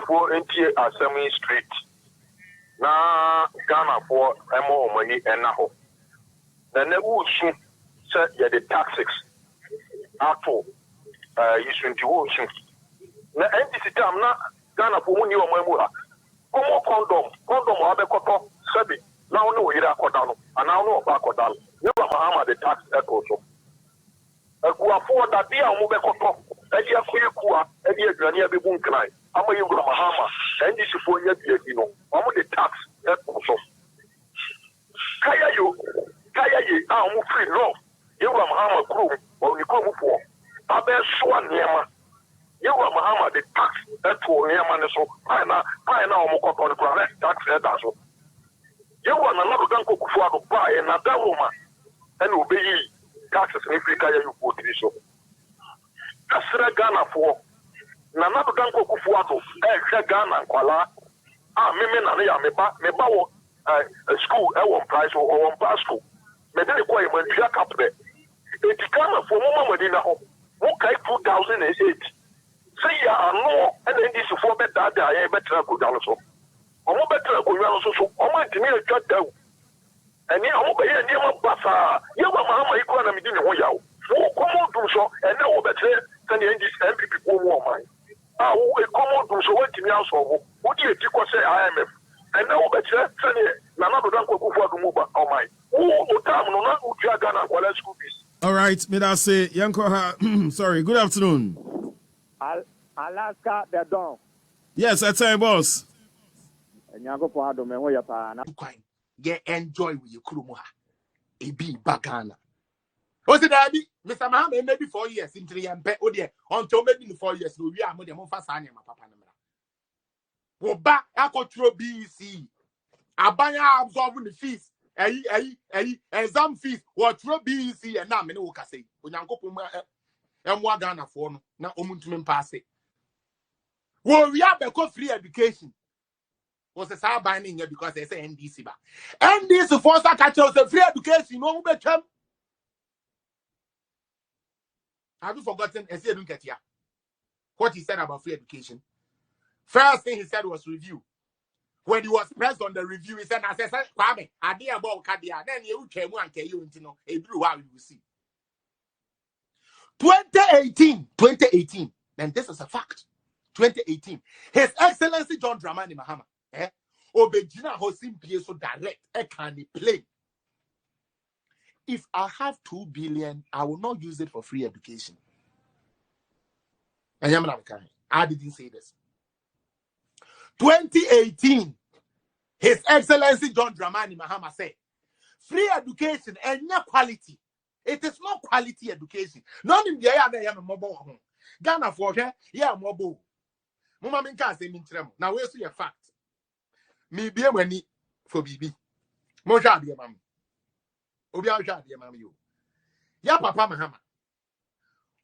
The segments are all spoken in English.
for NTA Assembly Street. Na Ghana for MO money and now. Then they will soon set the taxes after you soon to ocean. Na NTC time na Ghana for money or my condom or the cotton, Sabi. Now no ira kodano, and now no back kodano. You Mahama the tax echo so. A afford that dear Mubekoto, a dear Kuyakua, a dear Grania Bibun Krai. I'm a young Mahama, and this is for you know. I'm the tax echo so. Kaya ye, I'm free love. You Mahama crew, or you come for. Abe Swan Yama. You Mahama the tax echo Yaman so. I know Mokoto the correct tax echo. You want another gun cook for the buy another woman and obey taxes in Africa. You put this so. That's Ghana for another gun cook for the Ghana, Kuala. Mimi and me bow school, one price or one pass school. Me then requirement jack up there. It's Ghana for Mama Medina home. Okay, 2008. Say, ya no, and then this is for better that I better go down so. I'm better go down so. I'm going to me cut down. And you know, you Bassa, you Mahama economy didn't want you. Who come on to so, and now better than the MPP woman. Ah, who come on to so what to me also. What do you say IMF? And now better than another don't go for the move on my. Who time no not Uganda or let's go peace. All right, may I say, Yanko, sorry, good afternoon. Alaska, the Dawn. Yes, that's our boss. Nyango po ado me ho ya pa na get enjoy with your krumuha. E be bagana. Was it Abby? Mr. Mahama maybe 4 years into the MP Odia until maybe 4 years. We are more than Mofasani, my papa. Well, back I control BC. Abaya absorbing the fees. Exam fees. What through BC and now me no say. When Yanko Puma and Wagana for now, Omuntumen pass it. Well, we have a free education. Was a side binding here because they say NDC back. NDC for catchers the free education, no better. Have you forgotten? I said, don't get here. What he said about free education. First thing he said was review. When he was pressed on the review, he said, I said, Kwame, I did about Kadia. Then you came one you know, a blue how you see. 2018. Then this is a fact. 2018. His Excellency John Dramani Mahama. Obejina Hosim so direct. Can he play? If I have 2 billion, I will not use it for free education. I didn't say this. 2018, His Excellency John Dramani Mahama said, free education and no quality. It is not quality education. None in the area of mobile. Ghana for her, yeah, mobile. Mama Minka say mintrem. Now where's your fact? Me be money for BB. Moja be mam. Obia ja be mam you. Ya papa Mahama.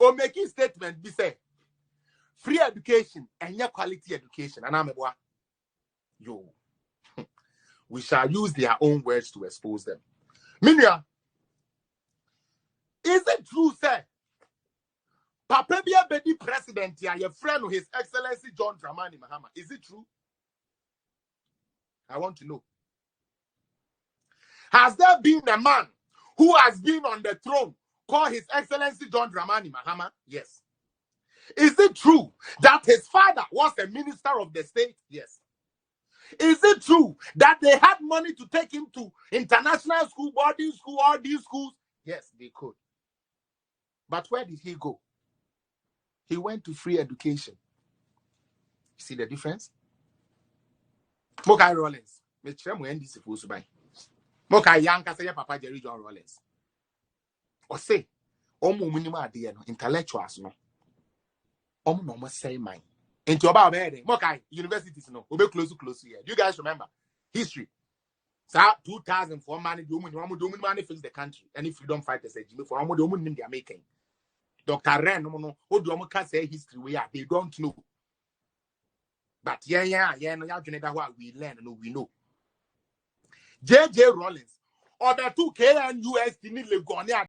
O making statement be say free education and your quality education. And I'm a boy. Yo. We shall use their own words to expose them. Minya, is it true, sir? Papa be a baby president here, your friend of His Excellency John Dramani Mahama. Is it true? I want to know. Has there been a man who has been on the throne called His Excellency John Dramani Mahama? Yes. Is it true that his father was a minister of the state? Yes. Is it true that they had money to take him to international school, boarding school, all these schools? Yes, they could. But where did he go? He went to free education. See the difference? Mokai Rollins. Mokai Yanka say Papa Jerry John Rollins. Or say, Omo minima de intellectuals no. Omo no say mine. Into about Mokai universities no. Obe close here. Do you guys remember history? So 2004 money do money fix the country. And if you don't fight as a Jimmy for Omo do money they are making. Dr. Ren no do Omo can say history where they don't know. But yeah, no what we learn and we know. JJ Rollins or the 2 KNUS need Legonia